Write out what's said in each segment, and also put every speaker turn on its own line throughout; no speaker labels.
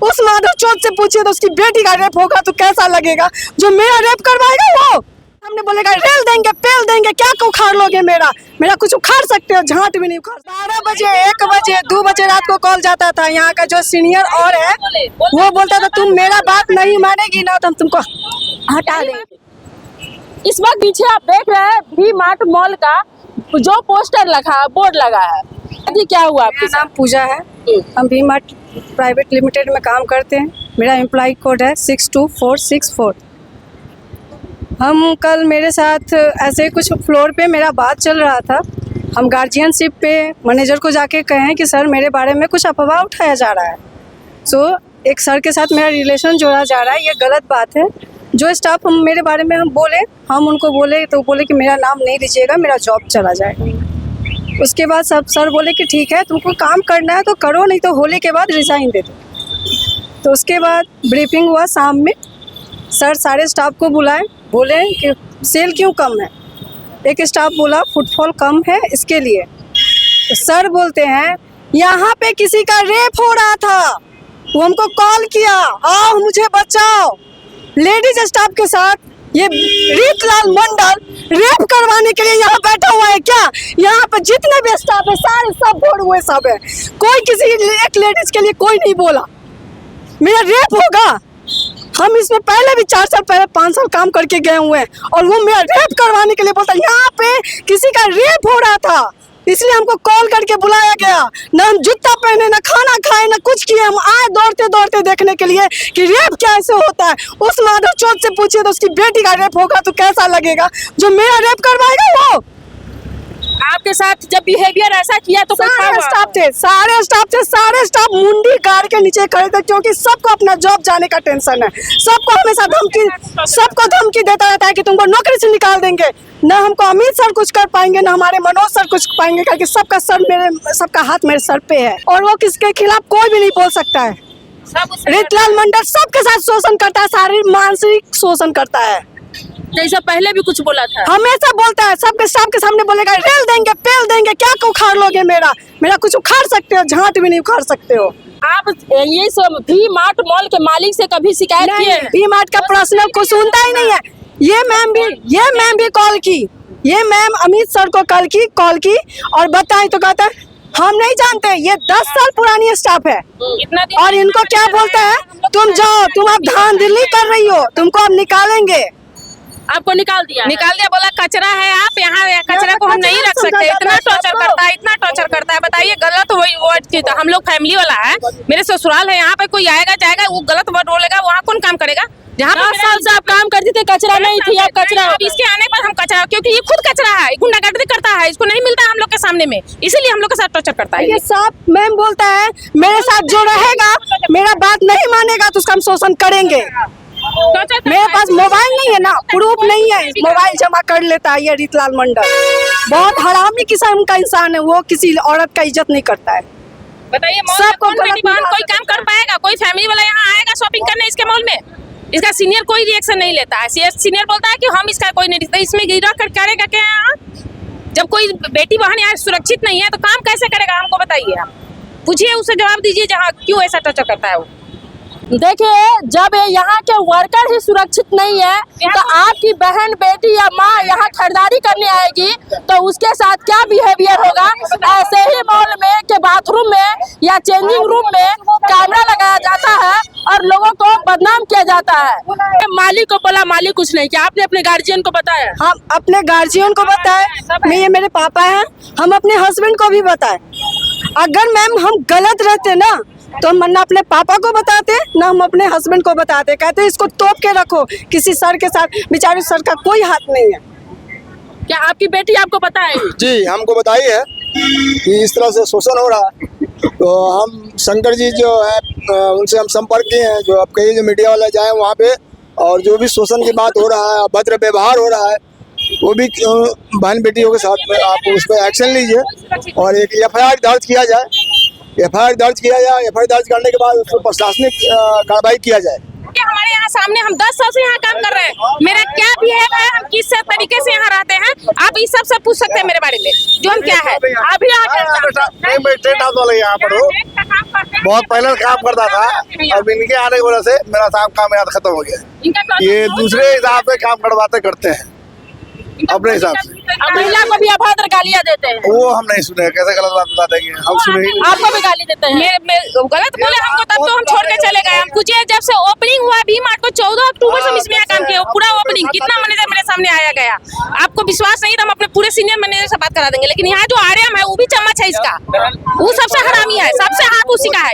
उस माधव चौथ से पूछिए तो उसकी बेटी का रेप होगा तो कैसा लगेगा। जो मेरा रेप करवाएगा वो हमने बोलेगा रेल देंगे पेल देंगे, क्या उखाड़ लोगे मेरा कुछ उखाड़ सकते हो, झाट भी नहीं उखाड़। 12 बजे 1 बजे 2 बजे रात को कॉल जाता था। यहाँ का जो सीनियर और है वो बोलता था तुम मेरा बात नहीं मानेगी ना तो हम तुमको हटा देंगे।
इस वक्त पीछे आप देख रहे हैं वी मार्ट मॉल का जो पोस्टर लगा बोर्ड लगा है, जी क्या हुआ? आपके
नाम पूजा है, हम वी मार्ट प्राइवेट लिमिटेड में काम करते हैं। मेरा एम्प्लॉय कोड है 62464। हम कल मेरे साथ ऐसे कुछ फ्लोर पे मेरा बात चल रहा था। हम गार्जियनशिप पे मैनेजर को जाके कहें कि सर मेरे बारे में कुछ अफवाह उठाया जा रहा है। एक सर के साथ मेरा रिलेशन जोड़ा जा रहा है, ये गलत बात है। जो स्टाफ हम मेरे बारे में हम उनको बोले तो बोले कि मेरा नाम नहीं लीजिएगा, मेरा जॉब चला जाएगा। उसके बाद सब सर बोले कि ठीक है तुमको काम करना है तो करो, नहीं तो होली के बाद रिज़ाइन दे दो। तो उसके बाद ब्रीफिंग हुआ शाम में। सर सारे स्टाफ को बुलाए, बोले कि सेल क्यों कम है। एक स्टाफ बोला फुटफॉल कम है इसके लिए। तो सर बोलते हैं यहाँ पे किसी का रेप हो रहा था, वो हमको कॉल किया, आओ मुझे बचाओ। लेडीज स्टाफ के साथ ये रीतलाल मंडल रेप करवाने के लिए यहाँ बैठा हुआ है क्या? यहाँ पे जितने भी स्टाफ है सारे सब बोर्ड हुए सब है, कोई किसी एक लेडीज के लिए कोई नहीं बोला मेरा रेप होगा। हम इसमें पहले भी 4 साल पहले 5 साल काम करके गए हुए हैं और वो मेरा रेप करवाने के लिए बोलता। यहाँ पे किसी का रेप हो रहा था इसलिए हमको कॉल करके बुलाया गया। ना हम जूता पहने, ना खाना खाए, ना कुछ किए। हम आए दौड़ते दौड़ते देखने के लिए कि रेप कैसे होता है। उस माधव चौथ से पूछिए तो उसकी बेटी का रेप होगा तो कैसा लगेगा। जो मेरा रेप करवाएगा वो
आपके साथ जब बिहेवियर ऐसा किया तो
सारे स्टाफ मुंडी गाड़ के नीचे खड़े थे, क्योंकि सबको अपना जॉब जाने का टेंशन है। सबको हमेशा धमकी देता रहता है कि तुमको नौकरी से निकाल देंगे। ना हमको अमित सर कुछ कर पाएंगे, ना हमारे मनोज सर कुछ पाएंगे, क्योंकि सबका हाथ मेरे सर पे है और वो किसके खिलाफ कोई भी नहीं बोल सकता है। रीतलाल मंडल सबके साथ शोषण करता है, शारीरिक मानसिक शोषण करता है।
जैसा पहले भी कुछ बोला था,
हमेशा बोलता है, सबके स्टाफ के सामने बोलेगा रेल देंगे पेल देंगे, क्या उखाड़ लोगे मेरा कुछ उखाड़ सकते हो, झाट भी नहीं उखाड़ सकते हो।
आप ये सब वी मार्ट मॉल के मालिक से कभी शिकायत किए?
वी मार्ट का पर्सनल को सुनता ही नहीं है। ये मैम भी कॉल की, ये मैम अमित सर को कॉल की और बताए तो कहता है हम नहीं जानते, ये 10 साल पुरानी स्टाफ है। और इनको क्या बोलता है, तुम जाओ, तुम अब धांधली कर रही हो, तुमको अब निकालेंगे।
आपको निकाल दिया, बोला कचरा है, आप यहाँ कचरा को हम नहीं रख सकते। इतना टॉर्चर करता है बताइए। गलत वही वर्ड, हम लोग फैमिली वाला है, मेरे ससुराल है, यहाँ पे कोई आएगा जाएगा वो गलत वर्ड बोलेगा, वहाँ कौन काम करेगा? जहाँ 10 साल से आप काम करती थे कचरा नहीं थी, अब कचरा। अब इसके आने पर हम कचरा, क्योंकि ये खुद कचरा है, गुंडागर्दी करता है, इसको नहीं मिलता हम लोग के सामने में, इसीलिए हम लोग के साथ टॉर्चर करता है।
ये सब मैम बोलता है मेरे साथ जो रहेगा, मेरा बात नहीं मानेगा तो उसका हम शोषण करेंगे। मेरे पास मोबाइल नहीं है ना, प्रूफ नहीं है, मोबाइल जमा कर लेता है ये रीतलाल मंडल। बहुत हरामी किस्म का इंसान है वो, किसी औरत का इज्जत नहीं करता है।
बताइए सबको कोई काम कर पाएगा? कोई फैमिली वाला यहाँ आएगा शॉपिंग करने इसके मॉल में? इसका सीनियर कोई रिएक्शन नहीं लेता है। सीनियर बोलता है कि हम इसका कोई नहीं, इसमें गिरा कर करेगा क्या? जब कोई बेटी बहन यहाँ सुरक्षित नहीं है तो काम कैसे करेगा? हमको बताइए, आप पूछिए, उसे जवाब दीजिए जहाँ क्यों ऐसा टॉर्चर करता है वो।
देखिए, जब यहाँ के वर्कर ही सुरक्षित नहीं है तो आपकी बहन बेटी या माँ यहाँ खरीदारी करने आएगी तो उसके साथ क्या बिहेवियर होगा? ऐसे ही मॉल में के बाथरूम में या चेंजिंग रूम में कैमरा लगाया जाता है और लोगों को बदनाम किया जाता है।
मालिक को बोला, मालिक कुछ नहीं किया, आपने अपने गार्जियन को बताया?
हम अपने गार्जियन को बताए, ये मेरे पापा हैं, हम अपने हस्बैंड को भी बताए। अगर मैम हम गलत रहते ना तो हम ना अपने पापा को बताते, ना हम अपने हस्बैंड को बताते। कहते इसको तोप के रखो, किसी सर के साथ, बेचारे सर का कोई हाथ नहीं है।
क्या आपकी बेटी आपको पता है?
जी, हमको बताई है कि इस तरह से शोषण हो रहा है। तो हम शंकर जी जो है उनसे हम संपर्क किए हैं, जो आप कहीं जो मीडिया वाले जाए वहाँ पे, और जो भी शोषण की बात हो रहा है, अभद्र व्यवहार हो रहा है, वो भी बहन बेटियों के साथ में आप उस पर एक्शन लीजिए और एक FIR दर्ज किया जाए। FIR दर्ज करने के बाद उसको प्रशासनिक कार्रवाई किया जाए।
के हमारे यहाँ सामने हम 10 साल से यहाँ काम कर रहे हैं, मेरा क्या बिहेव है, हम किस तरीके से यहाँ रहते हैं, आप इस सब से पूछ सकते हैं मेरे बारे में, जो हम क्या है। अभी
टेंट हाउस वाले यहाँ पर हो, बहुत पहले काम करता था, अब इनके आने की वजह से मेरा काम यहाँ खत्म हो गया। ये दूसरे हिसाब से काम करते हैं अपने हिसाब से।
अब महिला को भी अभद्र गालियाँ देते हैं,
वो हम नहीं सुने, कैसे गलत बात बता देंगे, हम सुने।
आपको भी गाली देते हैं?
गलत बोले हमको तब तो हम छोड़ के चले गए। हम पूछिए जब से ओपनिंग हुआ वी मार्ट को 14 अक्टूबर से इसमें काम किया, पूरा ओपनिंग कितना मैनेजर मेरे सामने आया गया। आपको विश्वास नहीं तो हम अपने पूरे सीनियर मैनेजर से बात करा देंगे, लेकिन यहाँ जो आर्यम है वो भी चम्मच है इसका, वो सबसे हरामी है, सबसे हाथ उसी का है।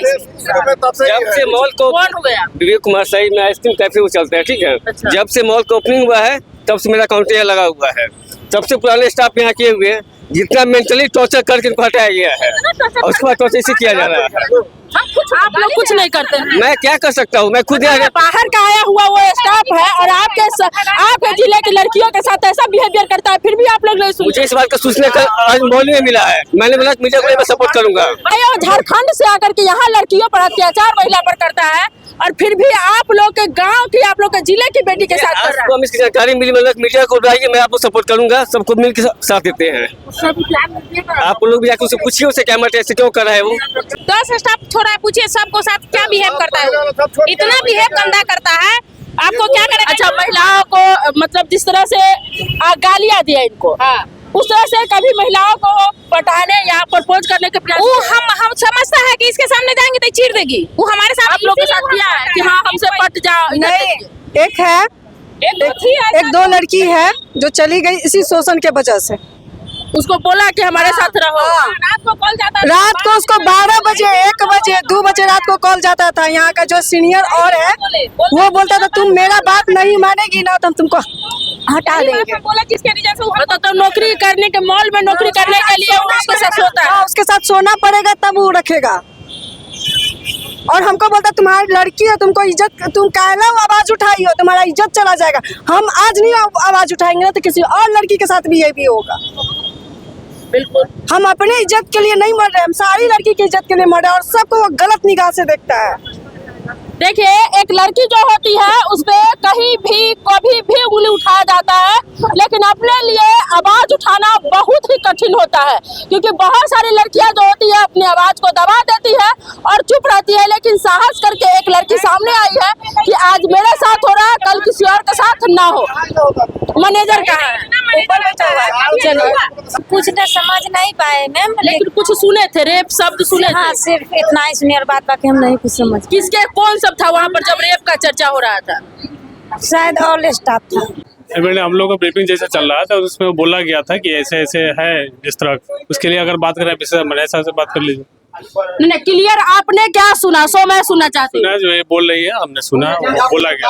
जब से मॉल को विवेक कुमार सही में आइसक्रीम कैफे वो चलते हैं, ठीक है, जब से मॉल को ओपनिंग हुआ है तब से मेरा काउंटर यहाँ लगा हुआ है। सबसे पुराने स्टाफ यहाँ किए हुए हैं, जितना मेंटली टॉर्चर करके इनको हटाया गया है और उसके बाद टॉर्चर इसे किया जा रहा है।
आप लोग कुछ नहीं करते हैं?
मैं क्या कर सकता हूँ, मैं खुद यहाँ
बाहर का आया हुआ वो स्टाफ है और आपके जिले की लड़कियों के साथ ऐसा बिहेवियर करता है, फिर भी आप लोग नहीं सुनते।
मुझे इस बात का सूचना कल आज मॉल में मिला है, मैंने बोला मीडिया को मैं सपोर्ट करूंगा।
झारखंड से आकर के यहाँ लड़कियों पर अत्याचार महिला पर करता है और फिर भी आप लोग के गांव की, आप लोग के जिले की बेटी के साथ कर रहा है।
हम इसकी जानकारी मिली, मतलब मीडिया को बताइए, मैं आपको सपोर्ट करूंगा, सबको मिलकर साथ देते हैं। आप लोग भी जाकर उससे पूछिए उसे क्या मटे, ऐसे क्यों कर रहा है वो।
10 स्टाफ छोड़ा है, पूछिए सबको साथ क्या बिहेव करता है, इतना बिहेव गंदा करता है, आपको क्या करेगा।
अच्छा, महिलाओं को मतलब जिस तरह से गालियाँ दिया इनको, उस तरह से कभी महिलाओं को पटाने या प्रपोज करने के प्रयास,
वो हम समझता है कि इसके सामने जाएंगे तो चीर देगी, वो हमारे साथ
आप लोग के साथ किया है कि हाँ हमसे पट जाओ?
नहीं, एक दो लड़की है जो चली गई इसी शोषण के वजह से।
उसको बोला कि हमारे साथ रहो।
रात को कॉल जाता है,
रात को उसको 12 बजे, 1 बजे, 2 बजे रात को कॉल जाता था। यहाँ का जो सीनियर और है वो बोलता था तुम मेरा बात नहीं मानेगी ना तो हम तुमको हटा देंगे।
बोला जिसके वजह से वो
तो नौकरी करने के, मॉल में नौकरी करने के लिए उसके साथ सोता है।
हाँ, उसके साथ सोना पड़ेगा तब वो रखेगा। और हमको बोलता तुम्हारी लड़की है, तुमको इज्जत, तुम काहे आवाज उठाई हो, तुम्हारा इज्जत चला जाएगा। हम आज नहीं आवाज उठाएंगे ना तो किसी और लड़की के साथ भी ये भी होगा।
बिल्कुल,
हम अपने इज्जत के लिए नहीं मर रहे, हम सारी लड़की की इज्जत के लिए मर रहे हैं और सबको वो गलत निगाह से देखता है।
देखिए, एक लड़की जो होती है उस पे कहीं भी कभी भी उंगली उठाया जाता है, लेकिन अपने लिए आवाज उठाना बहुत ही कठिन होता है, क्योंकि बहुत सारी लड़कियां जो होती है अपनी आवाज को दबा देती है और चुप रहती है। लेकिन साहस करके एक लड़की सामने आई है कि आज मेरे साथ हो रहा है, कल किसी और के साथ ना हो। मैनेजर कहाँ है? चलो,
कुछ तो समझ नहीं पाए मैम,
लेकिन कुछ सुने थे, रेप शब्द सुने
हाँ,
थे।
सिर्फ इतना ही सुनिए और बात बाकी हम नहीं कुछ समझ।
किसके कौन सब था वहाँ पर जब रेप का चर्चा हो रहा था?
शायद ऑल स्टाफ था।
मैंने हम लोग का ब्रीफिंग जैसा चल रहा था उसमें बोला गया था कि ऐसे ऐसे है इस तरह, उसके लिए अगर बात करें मैनेजर से बात कर लीजिए।
नहीं, क्लियर आपने क्या सुना, सो मैं सुनना चाहती हूँ।
जो ये बोल रही है हमने सुना, वो बोला गया।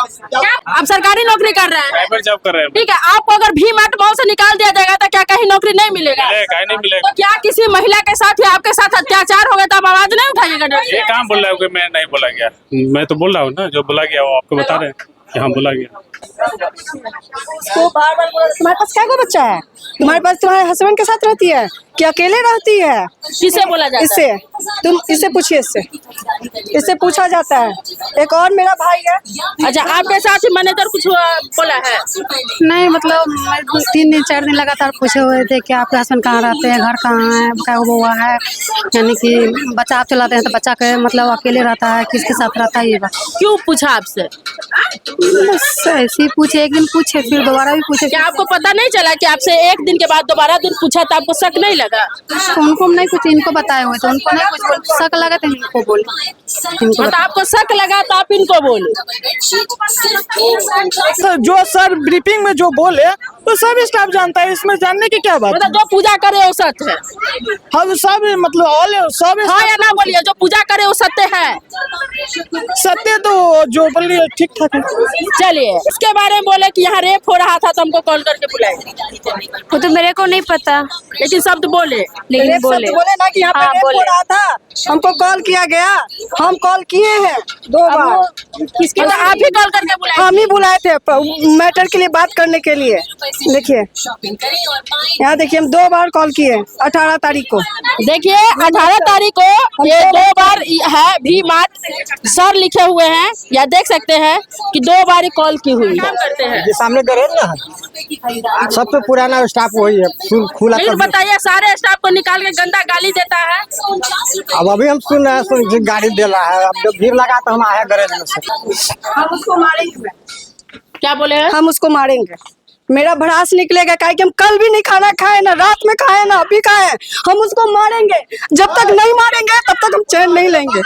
आप सरकारी नौकरी कर रहे हैं?
प्राइवेट जॉब कर रहे हैं।
ठीक है, आपको अगर भी मार्ट मॉल से निकाल दिया जाएगा तो क्या कहीं नौकरी नहीं मिलेगा?
मिलेगा, नहीं मिलेगा।
तो क्या किसी महिला के साथ या आपके साथ अत्याचार हो गया तो आप आवाज नहीं उठाइएगा?
ये काम बोल रहा है, मैं नहीं बोला गया, मैं तो बोल रहा हूँ ना, जो बोला गया वो आपको बता रहे हैं कि हाँ बोला गया।
तो बार-बार बोला तुम्हारे पास क्या को बच्चा है, तुम्हारे पास तुम्हारे हस्बैंड के साथ रहती है कि अकेले रहती है?
किसे बोला जाता है?
इससे तुम इससे पूछिए, इससे पूछा जाता है। एक और मेरा भाई है।
अच्छा, आपके साथ ही मैनेजर कुछ बोला है?
नहीं, मतलब 3-4 दिन लगातार पूछे हुए थे कि आपके हस्बैंड कहाँ रहते हैं, घर कहाँ है, क्या हुआ है, यानी कि बच्चा आप चलाते हैं तो बच्चा के मतलब अकेले रहता है, किसके साथ रहता है, ये बात।
क्यों पूछा आपसे?
बस ऐसे ही पूछे, एक दिन पूछे फिर दोबारा भी पूछे।
क्या आपको पता नहीं चला कि आपसे एक दिन के बाद दोबारा दिन पूछा तो आपको शक नहीं लगा?
उनको नहीं कुछ, इनको बताए हुए तो उनको नहीं कुछ बोल, शक लगा तो इनको बोले।
मतलब आपको शक लगा तो आप इनको बोले?
तो जो सर ब्रीफिंग में जो बोले तो सब स्टाफ जानता है, इसमें जानने की क्या बात है?
मतलब जो पूजा करे वो सत्य है?
हम सब मतलब ऑल सब
हाँ या ना बोलिए, जो पूजा करे वो सत्य है?
सत्य तो जो बोलिए ठीक ठाक है।
चलिए, इसके बारे में बोले कि यहाँ रेप हो रहा था तो हमको कॉल करके बुलाए।
वो तो मेरे को नहीं पता,
लेकिन शब्द बोले,
लेकिन बोले
ना कि यहाँ पे रेप हो रहा था, हमको कॉल किया गया, हम कॉल किए हैं 2 बार।
किसके तो आप ही कॉल करके बुलाए?
हम ही बुलाए थे मैटर के लिए बात करने के लिए। देखिए यहाँ देखिए, हम 2 बार कॉल किए 18 तारीख को।
देखिए 18 तारीख को ये 2 बार है भी मार्ट सर लिखे हुए हैं, या देख सकते हैं कि 2 बार कॉल की हुई है।
करते हैं
ये सामने गैरेज ना है, सबसे पुराना स्टाफ वही है, खुला
लेकिन बताइए सारे स्टाफ को निकाल के गंदा गाली देता है।
अब अभी हम सुन रहे हैं गाड़ी दे रहा है। अब जब भीड़ लगा तो हम आए गैरेज में से।
हम उसको मारेंगे।
क्या बोले हैं?
हम उसको मारेंगे, मेरा भड़ास निकलेगा। काहे कि हम कल भी नहीं खाना खाए, ना रात में खाए, ना अभी खाए। हम उसको मारेंगे, जब तक नहीं मारेंगे तब तक हम चैन नहीं लेंगे।